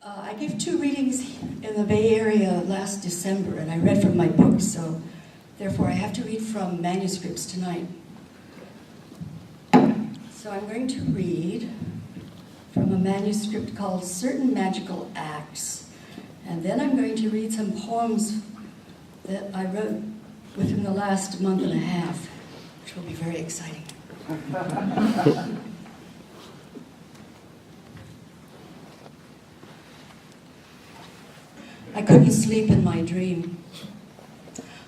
I gave 2 readings in the Bay Area last December, and I read from my book, so therefore I have to read from manuscripts tonight. So I'm going to read from a manuscript called Certain Magical Acts, and then I'm going to read some poems that I wrote within the last month and a half, which will be very exciting. I couldn't sleep in my dream.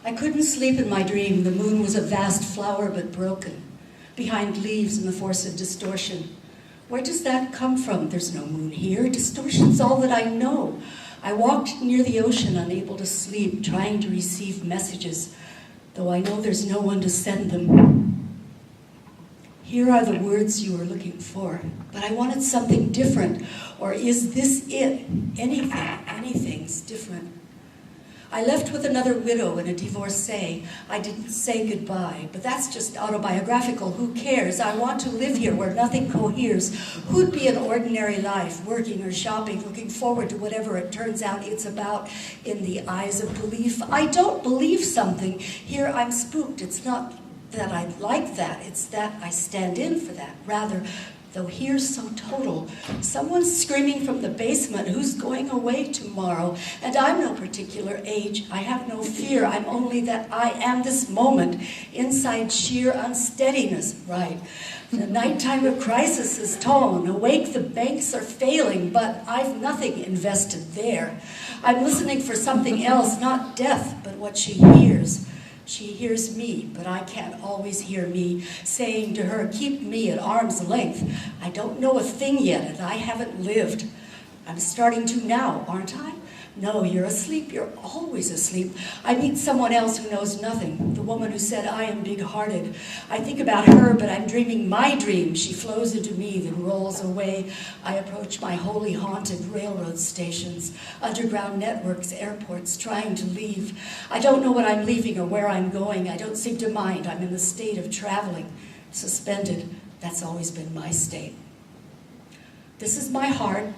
I couldn't sleep in my dream. The moon was a vast flower but broken, behind leaves and the force of distortion. Where does that come from? There's no moon here. Distortion's all that I know. I walked near the ocean, unable to sleep, trying to receive messages, though I know there's no one to send them. Here are the words you were looking for, but I wanted something different. Or is this it? Anything's different. I left with another widow and a divorcee. I didn't say goodbye, but that's just autobiographical. Who cares? I want to live here where nothing coheres. Who'd be an ordinary life, working or shopping, looking forward to whatever it turns out it's about in the eyes of belief? I don't believe something. Here I'm spooked. It's not that I like that, it's that I stand in for that. Rather, though here's so total, someone's screaming from the basement, who's going away tomorrow? And I'm no particular age, I have no fear, I'm only that I am this moment, inside sheer unsteadiness, right? The nighttime of crisis is tone, awake the banks are failing, but I've nothing invested there. I'm listening for something else, not death, but what she hears. She hears me, but I can't always hear me, saying to her, keep me at arm's length. I don't know a thing yet, and I haven't lived. I'm starting to now, aren't I? No, you're asleep. You're always asleep. I meet someone else who knows nothing, the woman who said, I am big-hearted. I think about her, but I'm dreaming my dream. She flows into me, then rolls away. I approach my wholly haunted railroad stations, underground networks, airports, trying to leave. I don't know what I'm leaving or where I'm going. I don't seem to mind. I'm in the state of traveling, suspended. That's always been my state. This is my heart.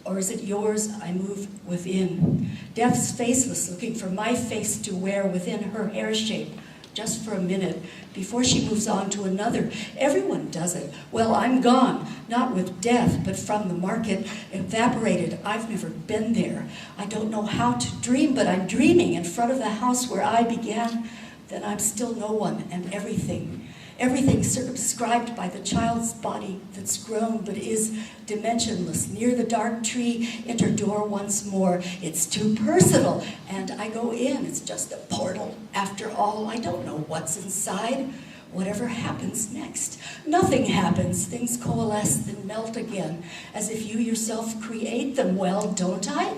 Or is it yours? I move within. Death's faceless, looking for my face to wear within her hair shape, just for a minute, before she moves on to another. Everyone does it. Well, I'm gone, not with death, but from the market, evaporated. I've never been there. I don't know how to dream, but I'm dreaming in front of the house where I began. Then I'm still no one and everything. Everything circumscribed by the child's body that's grown but is dimensionless. Near the dark tree, enter door once more. It's too personal, and I go in. It's just a portal. After all, I don't know what's inside. Whatever happens next. Nothing happens. Things coalesce, then melt again, as if you yourself create them. Well, don't I?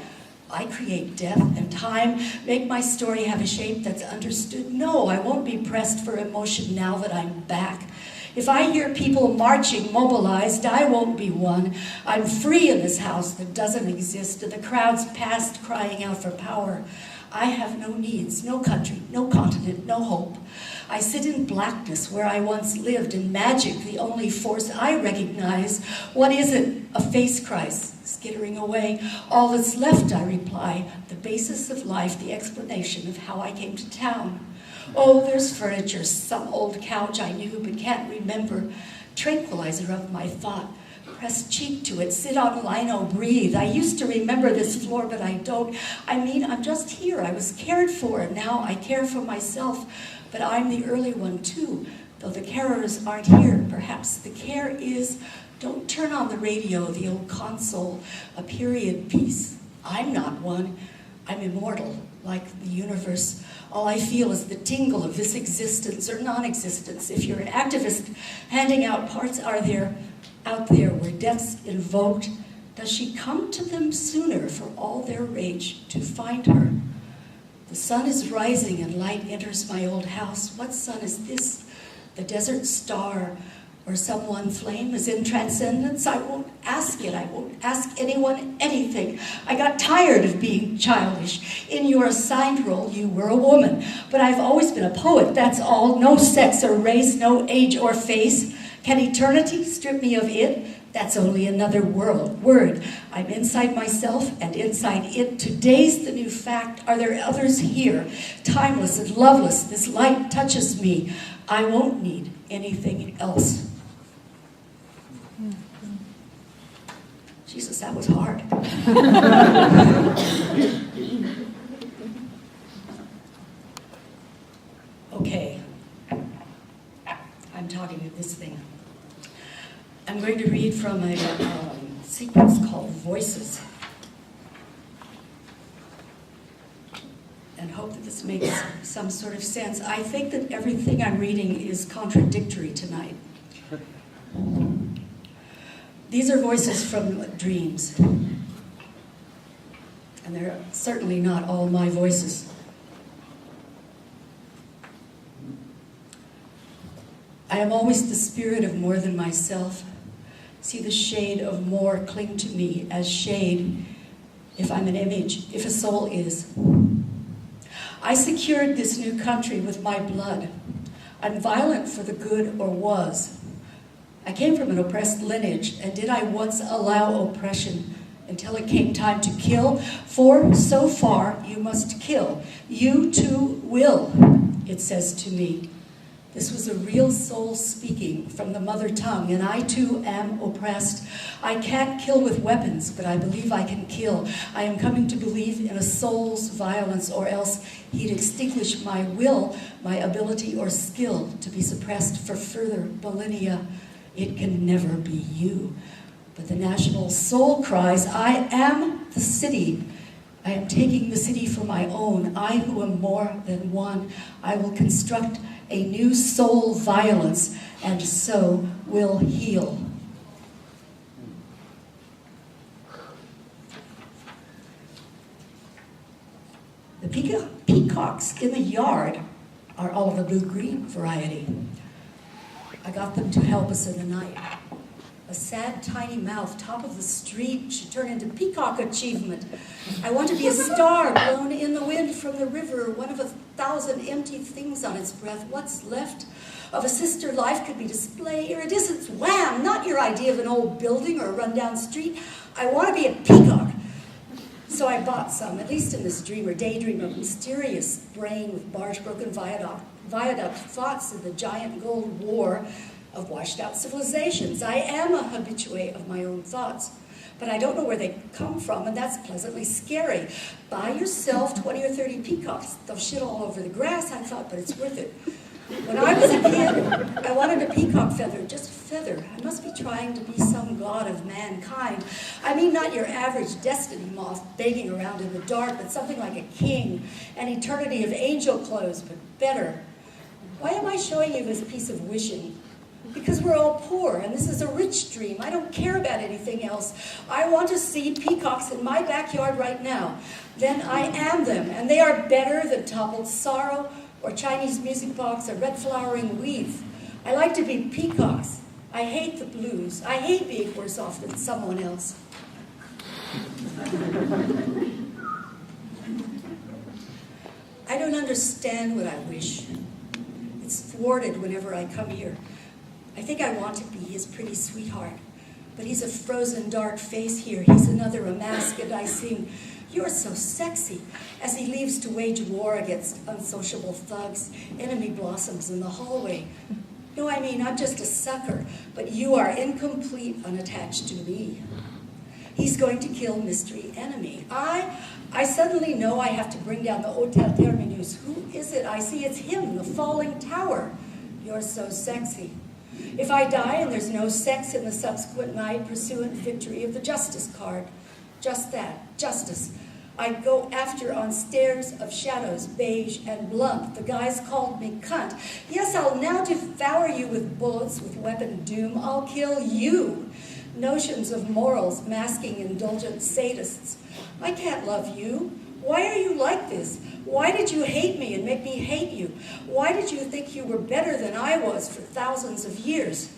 I create death and time, make my story have a shape that's understood. No, I won't be pressed for emotion now that I'm back. If I hear people marching, mobilized, I won't be one. I'm free in this house that doesn't exist, and the crowds past crying out for power. I have no needs, no country, no continent, no hope. I sit in blackness where I once lived, in magic, the only force I recognize. What is it? A face cries, skittering away. All that's left, I reply, the basis of life, the explanation of how I came to town. Oh, there's furniture, some old couch I knew but can't remember. Tranquilizer of my thought. Press cheek to it, sit on lino, breathe. I used to remember this floor, but I don't. I mean, I'm just here. I was cared for, and now I care for myself. But I'm the early one, too, though the carers aren't here. Perhaps the care is, don't turn on the radio, the old console, a period piece. I'm not one. I'm immortal, like the universe. All I feel is the tingle of this existence or non-existence. If you're an activist, handing out parts are there, out there where death's invoked. Does she come to them sooner for all their rage to find her? The sun is rising and light enters my old house. What sun is this? The desert star or some one flame is in transcendence? I won't ask it. I won't ask anyone anything. I got tired of being childish. In your assigned role, you were a woman. But I've always been a poet, that's all. No sex or race, no age or face. Can eternity strip me of it? That's only another word. I'm inside myself and inside it. Today's the new fact. Are there others here? Timeless and loveless, this light touches me. I won't need anything else. Jesus, that was hard. Okay. I'm talking to this thing. I'm going to read from a sequence called Voices. And hope that this makes some sort of sense. I think that everything I'm reading is contradictory tonight. These are voices from dreams. And they're certainly not all my voices. I am always the spirit of more than myself. See the shade of more cling to me as shade, if I'm an image, if a soul is. I secured this new country with my blood. I'm violent for the good or was. I came from an oppressed lineage, and did I once allow oppression until it came time to kill? For so far you must kill. You too will, it says to me. This was a real soul speaking from the mother tongue, and I too am oppressed. I can't kill with weapons, but I believe I can kill. I am coming to believe in a soul's violence, or else he'd extinguish my will, my ability or skill to be suppressed for further millennia. It can never be you. But the national soul cries, I am the city. I am taking the city for my own. I who am more than one. I will construct a new soul violence, and so will heal. The peacocks in the yard are all of the blue-green variety. I got them to help us in the night. A sad, tiny mouth, top of the street, should turn into peacock achievement. I want to be a star blown in the wind from the river, one of 1,000 empty things on its breath. What's left of a sister life could be display, iridescence, wham! Not your idea of an old building or a rundown street. I want to be a peacock. So I bought some, at least in this dream or daydream of mysterious brain with barge-broken viaduct thoughts in the giant gold war of washed-out civilizations. I am a habitué of my own thoughts, but I don't know where they come from, and that's pleasantly scary. Buy yourself 20 or 30 peacocks. They'll shit all over the grass, I thought, but it's worth it. When I was a kid, I wanted a peacock feather, just a feather. I must be trying to be some god of mankind. I mean, not your average destiny moth begging around in the dark, but something like a king, an eternity of angel clothes, but better. Why am I showing you this piece of wishing? Because we're all poor, and this is a rich dream. I don't care about anything else. I want to see peacocks in my backyard right now. Then I am them, and they are better than toppled sorrow or Chinese music box or red flowering weeds. I like to be peacocks. I hate the blues. I hate being worse off than someone else. I don't understand what I wish. It's thwarted whenever I come here. I think I want to be his pretty sweetheart, but he's a frozen dark face here. He's another, a mask, and I sing, "You're so sexy," as he leaves to wage war against unsociable thugs, enemy blossoms in the hallway. No, I mean, I'm just a sucker, but you are incomplete, unattached to me. He's going to kill mystery enemy. I suddenly know I have to bring down the Hotel Terminus. Who is it? I see it's him, the falling tower. You're so sexy. If I die and there's no sex in the subsequent night, pursuant victory of the justice card. Just that, justice. I go after on stairs of shadows, beige and blunt. The guys called me cunt. Yes, I'll now devour you with bullets, with weapon doom. I'll kill you. Notions of morals masking indulgent sadists. I can't love you. Why are you like this? Why did you hate me and make me hate you? Why did you think you were better than I was for thousands of years?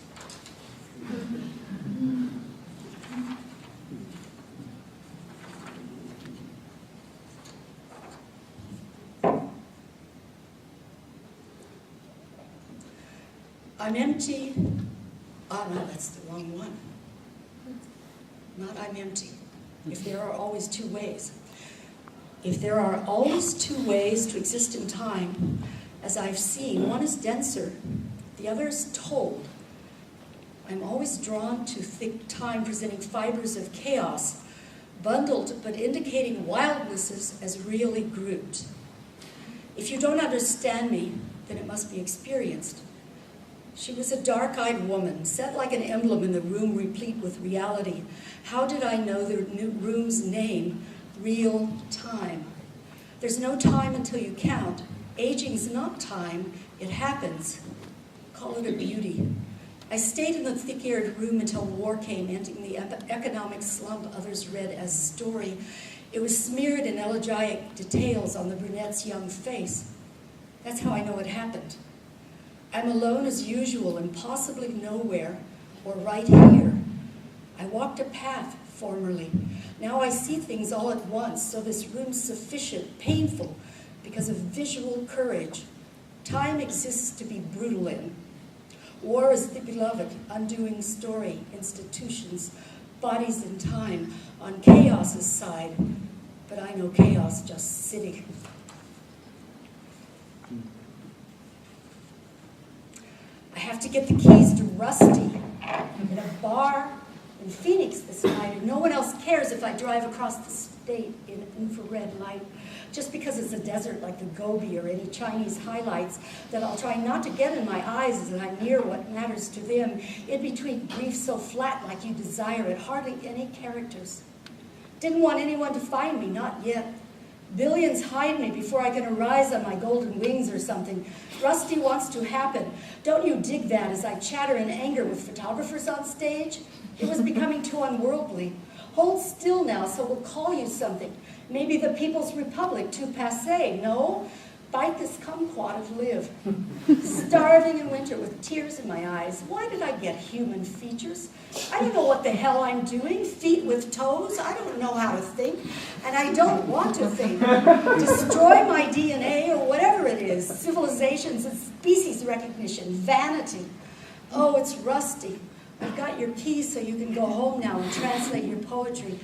I'm empty. Oh no, that's the wrong one. not I'm empty. If there are always two ways. If there are always two ways to exist in time, as I've seen, one is denser, the other is told. I'm always drawn to thick time presenting fibers of chaos, bundled but indicating wildnesses as really grouped. If you don't understand me, then it must be experienced. She was a dark-eyed woman, set like an emblem in the room replete with reality. How did I know the room's name? Real time. There's no time until you count. Aging's not time, it happens. Call it a beauty. I stayed in the thick-aired room until war came, ending the economic slump others read as story. It was smeared in elegiac details on the brunette's young face. That's how I know it happened. I'm alone as usual and possibly nowhere, or right here. I walked a path formerly. Now I see things all at once, so this room's sufficient, painful, because of visual courage. Time exists to be brutal in. War is the beloved, undoing story, institutions, bodies in time, on chaos's side, but I know chaos just sitting. I have to get the keys to Rusty in a bar in Phoenix this night, and no one else cares if I drive across the state in infrared light, just because it's a desert like the Gobi or any Chinese highlights that I'll try not to get in my eyes as I near what matters to them, in between grief so flat like you desire it, hardly any characters. Didn't want anyone to find me, not yet. Billions hide me before I can arise on my golden wings or something. Rusty wants to happen. Don't you dig that as I chatter in anger with photographers on stage? It was becoming too unworldly. Hold still now, so we'll call you something. Maybe the People's Republic, too passé. No? Bite this kumquat of live. Starving in winter with tears in my eyes. Why did I get human features? I don't know what the hell I'm doing. Feet with toes. I don't know how to think. And I don't want to think. Destroy my DNA or whatever it is. Civilizations and species recognition. Vanity. Oh, it's Rusty. I've got your keys so you can go home now and translate your poetry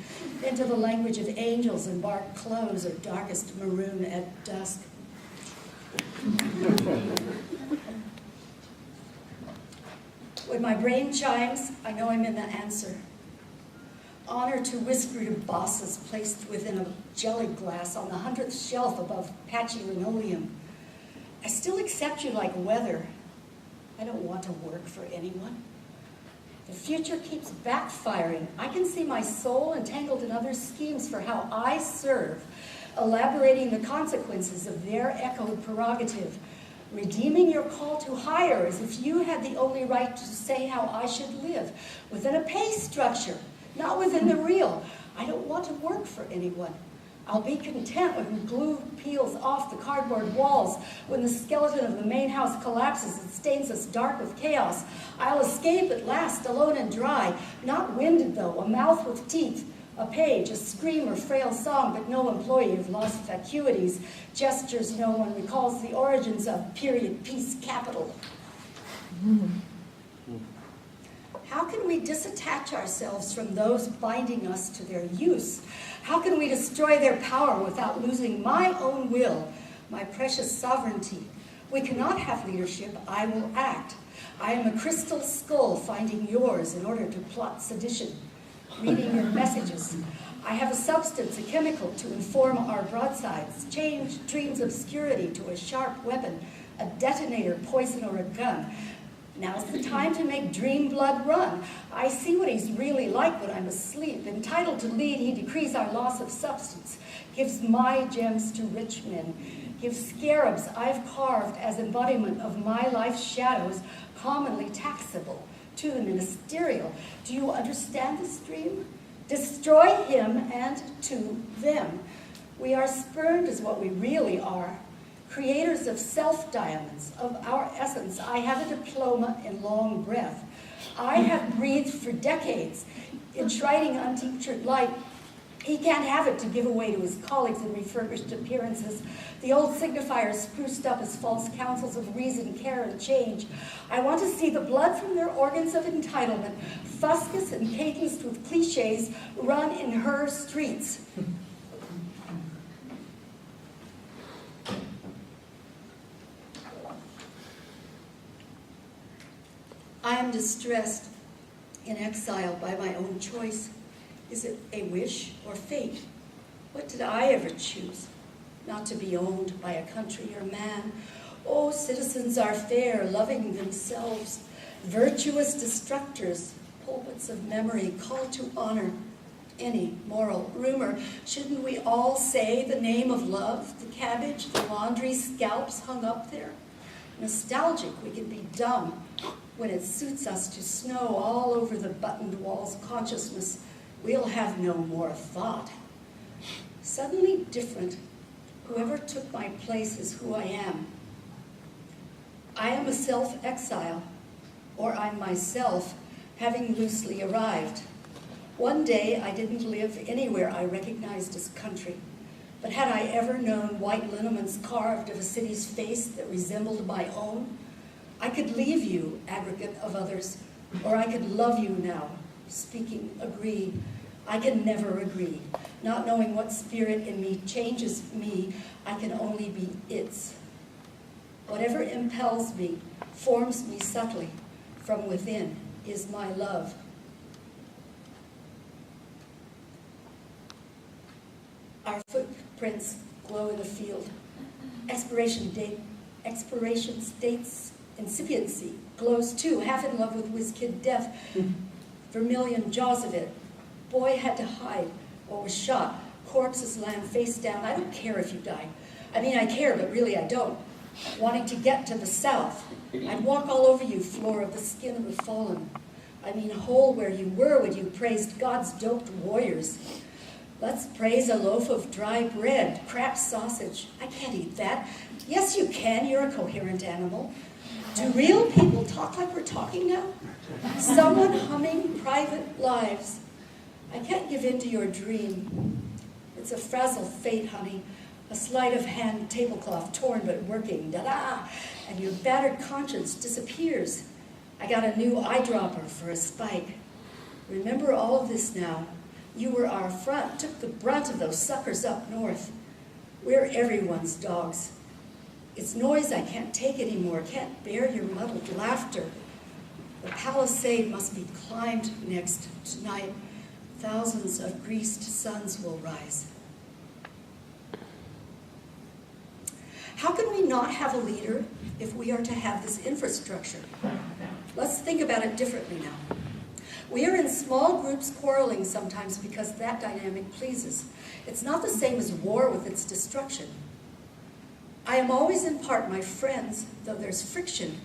into the language of angels in bark clothes or darkest maroon at dusk. When my brain chimes, I know I'm in the answer. Honor to whispered bosses placed within a jelly glass on the 100th shelf above patchy linoleum. I still accept you like weather. I don't want to work for anyone. The future keeps backfiring. I can see my soul entangled in other schemes for how I serve, elaborating the consequences of their echoed prerogative, redeeming your call to higher as if you had the only right to say how I should live, within a pay structure, not within the real. I don't want to work for anyone. I'll be content when glue peels off the cardboard walls, when the skeleton of the main house collapses and stains us dark with chaos. I'll escape at last, alone and dry, not winded though, a mouth with teeth, a page, a scream or frail song, but no employee of lost vacuities, gestures no one recalls the origins of, period, peace, capital. How can we disattach ourselves from those binding us to their use? How can we destroy their power without losing my own will, my precious sovereignty? We cannot have leadership. I will act. I am a crystal skull finding yours in order to plot sedition, reading your messages. I have a substance, a chemical, to inform our broadsides, change dreams obscurity to a sharp weapon, a detonator, poison, or a gun. Now's the time to make dream blood run. I see what he's really like when I'm asleep. Entitled to lead, he decrees our loss of substance, gives my gems to rich men, gives scarabs I've carved as embodiment of my life's shadows, commonly taxable, to the ministerial. Do you understand this dream? Destroy him and to them. We are spurned as what we really are. Creators of self-diamonds, of our essence. I have a diploma in long breath. I have breathed for decades, enshrining untinctured light He can't have it to give away to his colleagues in refurbished appearances. The old signifiers spruced up as false counsels of reason, care, and change. I want to see the blood from their organs of entitlement, fuscous and cadenced with cliches, run in her streets. I am distressed, in exile by my own choice. Is it a wish or fate? What did I ever choose? Not to be owned by a country or man. Oh, citizens are fair, loving themselves, virtuous destructors, pulpits of memory, call to honor any moral rumor. Shouldn't we all say the name of love, the cabbage, the laundry scalps hung up there? Nostalgic, we can be dumb when it suits us to snow all over the buttoned walls of consciousness. We'll have no more thought. Suddenly different, whoever took my place is who I am. I am a self-exile, or I'm myself, having loosely arrived. One day I didn't live anywhere I recognized as country, but had I ever known white lineaments carved of a city's face that resembled my own, I could leave you, aggregate of others, or I could love you now, speaking, agree. I can never agree. Not knowing what spirit in me changes me, I can only be its. Whatever impels me, forms me subtly from within, is my love. Our footprints glow in the field. Expiration state's incipiency glows too, half in love with whiz-kid death. Vermilion jaws of it. Boy had to hide or was shot. Corpses land face down. I don't care if you die. I mean, I care, but really I don't. Wanting to get to the south. I'd walk all over you, floor of the skin of the fallen. I mean, whole where you were when you praised God's doped warriors. Let's praise a loaf of dry bread, crap sausage. I can't eat that. Yes, you can. You're a coherent animal. Do real people talk like we're talking now? Someone humming private lives. I can't give in to your dream. It's a frazzled fate, honey. A sleight of hand tablecloth, torn but working, da-da, and your battered conscience disappears. I got a new eyedropper for a spike. Remember all of this now. You were our front, took the brunt of those suckers up north. We're everyone's dogs. It's noise I can't take anymore, can't bear your muddled laughter. The palisade must be climbed next tonight. Thousands of greased suns will rise. How can we not have a leader if we are to have this infrastructure? Let's think about it differently now. We are in small groups quarreling sometimes because that dynamic pleases. It's not the same as war with its destruction. I am always in part my friends, though there's friction.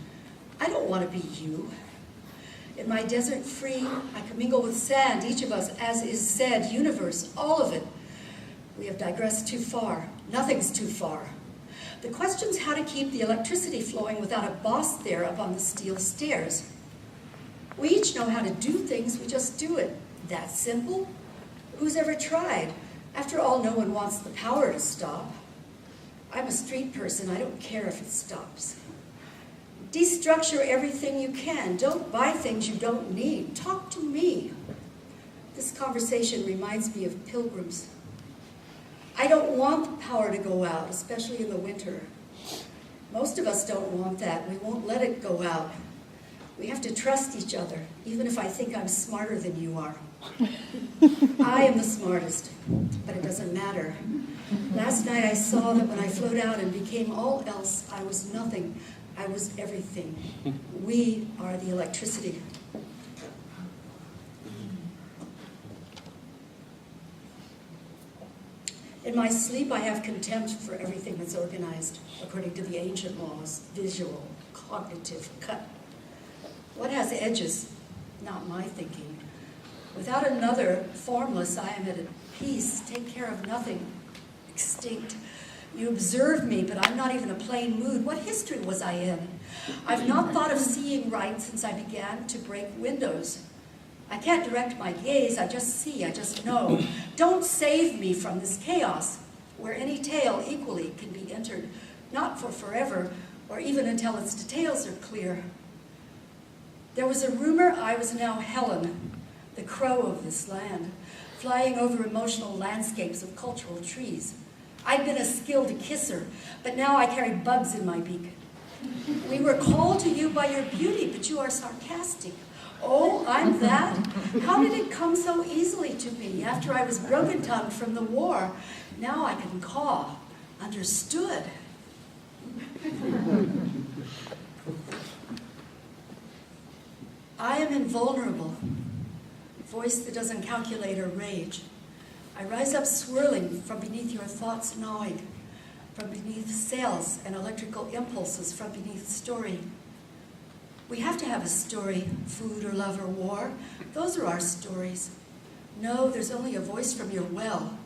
I don't want to be you. In my desert free, I commingle with sand, each of us, as is said, universe, all of it. We have digressed too far. Nothing's too far. The question's how to keep the electricity flowing without a boss there up on the steel stairs. We each know how to do things, we just do it. That simple? Who's ever tried? After all, no one wants the power to stop. I'm a street person, I don't care if it stops. Destructure everything you can. Don't buy things you don't need. Talk to me. This conversation reminds me of pilgrims. I don't want the power to go out, especially in the winter. Most of us don't want that. We won't let it go out. We have to trust each other, even if I think I'm smarter than you are. I am the smartest, but it doesn't matter. Last night I saw that when I flowed out and became all else, I was nothing. I was everything. We are the electricity. In my sleep, I have contempt for everything that's organized, according to the ancient laws, visual, cognitive, cut. What has edges? Not my thinking. Without another, formless, I am at peace, take care of nothing, extinct. You observe me, but I'm not even a plain mood. What history was I in? I've not thought of seeing right since I began to break windows. I can't direct my gaze, I just see, I just know. Don't save me from this chaos, where any tale equally can be entered, not for forever, or even until its details are clear. There was a rumor I was now Helen, the crow of this land, flying over emotional landscapes of cultural trees. I'd been a skilled kisser, but now I carry bugs in my beak. We were called to you by your beauty, but you are sarcastic. Oh, I'm that? How did it come so easily to me after I was broken-tongued from the war? Now I can caw. Understood. I am invulnerable. Voice that doesn't calculate or rage. I rise up swirling from beneath your thoughts gnawing, from beneath sails and electrical impulses, from beneath story. We have to have a story, food or love or war. Those are our stories. No, there's only a voice from your well.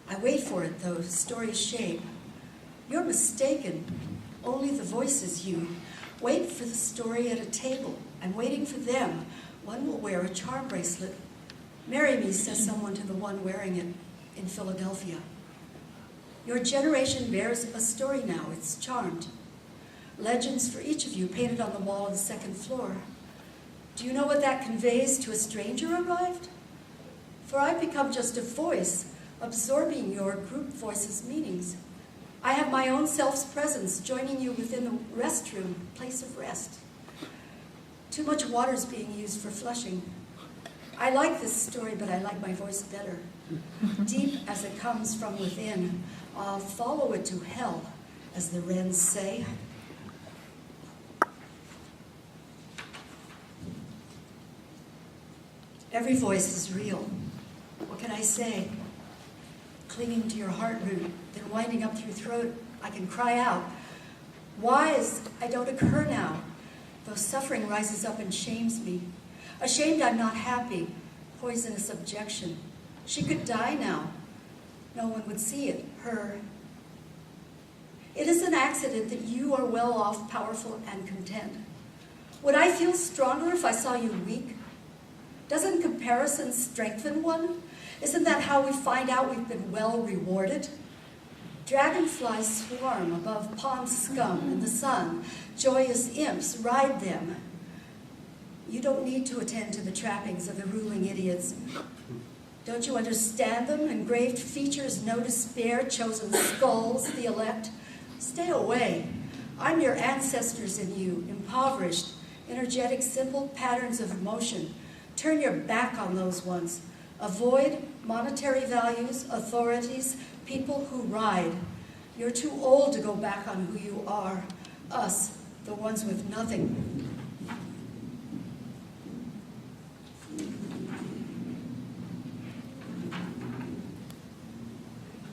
I wait for it, though, story's shape. You're mistaken. Only the voice is you. Wait for the story at a table. I'm waiting for them. One will wear a charm bracelet. Marry me, says someone to the one wearing it in Philadelphia. Your generation bears a story now. It's charmed. Legends for each of you painted on the wall of the second floor. Do you know what that conveys to a stranger arrived? For I've become just a voice, absorbing your group voice's meanings. I have my own self's presence, joining you within the restroom, place of rest. Too much water's being used for flushing. I like this story, but I like my voice better. Deep as it comes from within, I'll follow it to hell, as the wrens say. Every voice is real. What can I say? Clinging to your heart root, then winding up through throat, I can cry out. Wise, I don't occur now, though suffering rises up and shames me. Ashamed I'm not happy, poisonous objection. She could die now. No one would see it, her. It is an accident that you are well off, powerful, and content. Would I feel stronger if I saw you weak? Doesn't comparison strengthen one? Isn't that how we find out we've been well rewarded? Dragonflies swarm above pond scum in the sun. Joyous imps ride them. You don't need to attend to the trappings of the ruling idiots. Don't you understand them? Engraved features, no despair, chosen skulls, the elect. Stay away. I'm your ancestors in you, impoverished, energetic, simple patterns of motion. Turn your back on those ones. Avoid monetary values, authorities, people who ride. You're too old to go back on who you are. Us, the ones with nothing.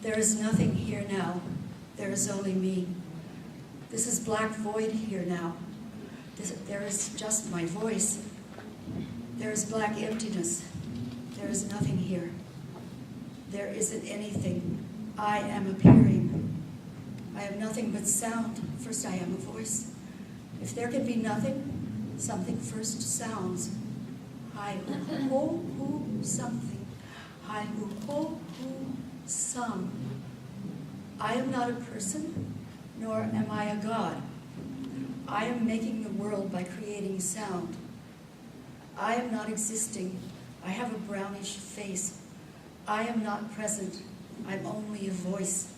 There is nothing here now. There is only me. This is black void here now. There is just my voice. There is black emptiness. There is nothing here. There isn't anything. I am appearing. I have nothing but sound. First I am a voice. If there can be nothing, something first sounds. Hi ho ho something. Hi ho ho some. I am not a person, nor am I a god. I am making the world by creating sound. I am not existing. I have a brownish face. I am not present. I'm only a voice.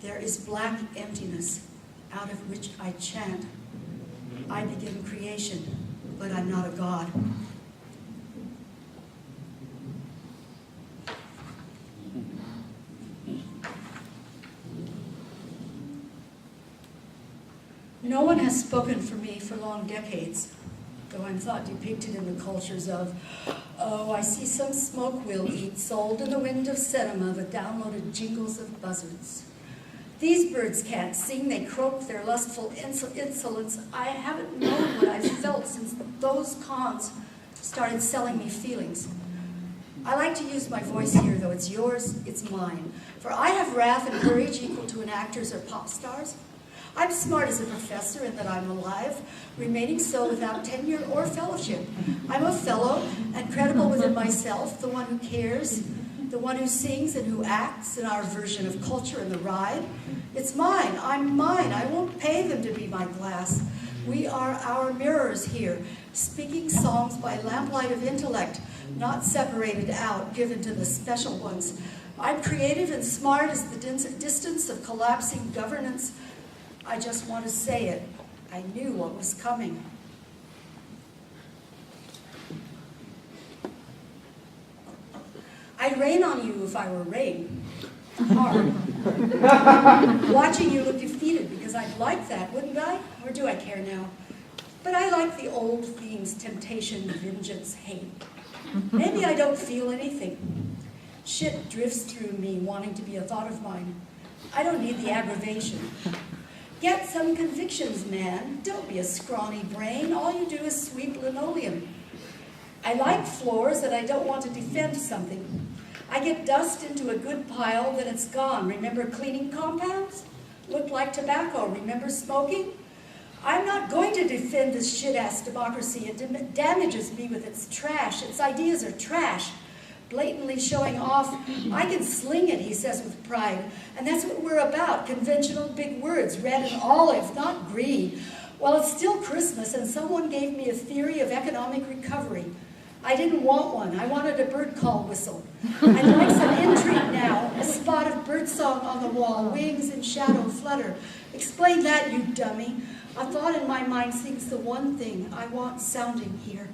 There is black emptiness out of which I chant. I begin creation, but I'm not a god. No one has spoken for me for long decades, though I'm thought depicted in the cultures of, oh, I see some smoke we'll eat, sold in the wind of cinema, the downloaded jingles of buzzards. These birds can't sing, they croak their lustful insolence. I haven't known what I've felt since those cons started selling me feelings. I like to use my voice here, though it's yours, it's mine. For I have wrath and courage equal to an actor's or pop star's. I'm smart as a professor in that I'm alive, remaining so without tenure or fellowship. I'm a fellow and credible within myself, the one who cares, the one who sings and who acts in our version of culture in the ride. It's mine, I'm mine, I won't pay them to be my glass. We are our mirrors here, speaking songs by lamplight of intellect, not separated out, given to the special ones. I'm creative and smart as the distance of collapsing governance. I just want to say it. I knew what was coming. I'd rain on you if I were rain. Hard. Watching you look defeated, because I'd like that, wouldn't I? Or do I care now? But I like the old themes: temptation, vengeance, hate. Maybe I don't feel anything. Shit drifts through me, wanting to be a thought of mine. I don't need the aggravation. Get some convictions, man. Don't be a scrawny brain. All you do is sweep linoleum. I like floors that I don't want to defend something. I get dust into a good pile, then it's gone. Remember cleaning compounds? Looked like tobacco. Remember smoking? I'm not going to defend this shit-ass democracy. It damages me with its trash. Its ideas are trash. Blatantly showing off. I can sling it, he says with pride. And that's what we're about. Conventional big words, red and olive, not green. Well, it's still Christmas, and someone gave me a theory of economic recovery. I didn't want one. I wanted a bird call whistle. I'd like some intrigue now. A spot of birdsong on the wall, wings and shadow flutter. Explain that, you dummy. A thought in my mind sings the one thing I want sounding here.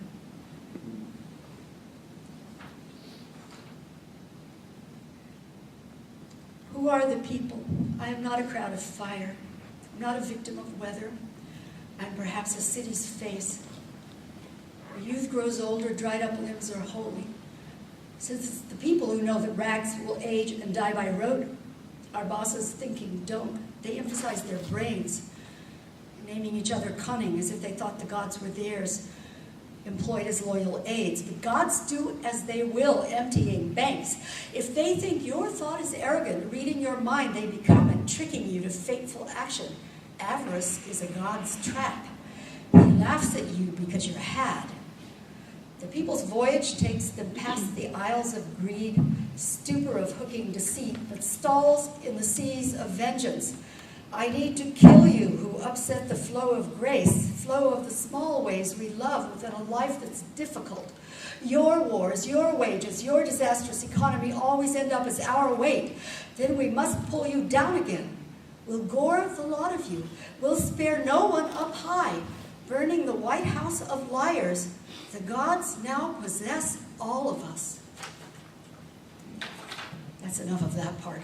Who are the people? I am not a crowd of fire. I'm not a victim of weather. I'm perhaps a city's face. Where youth grows older, dried up limbs are holy. Since it's the people who know that rags will age and die by rote, our bosses thinking don't. They emphasize their brains, naming each other cunning as if they thought the gods were theirs, employed as loyal aides. But gods do as they will, emptying banks. If they think your thought is arrogant, reading your mind, they become and tricking you to fateful action. Avarice is a god's trap. He laughs at you because you're had. The people's voyage takes them past the isles of greed, stupor of hooking deceit, but stalls in the seas of vengeance. I need to kill you who upset the flow of grace, flow of the small ways we love within a life that's difficult. Your wars, your wages, your disastrous economy always end up as our weight. Then we must pull you down again. We'll gore the lot of you. We'll spare no one up high, burning the White House of liars. The gods now possess all of us. That's enough of that part.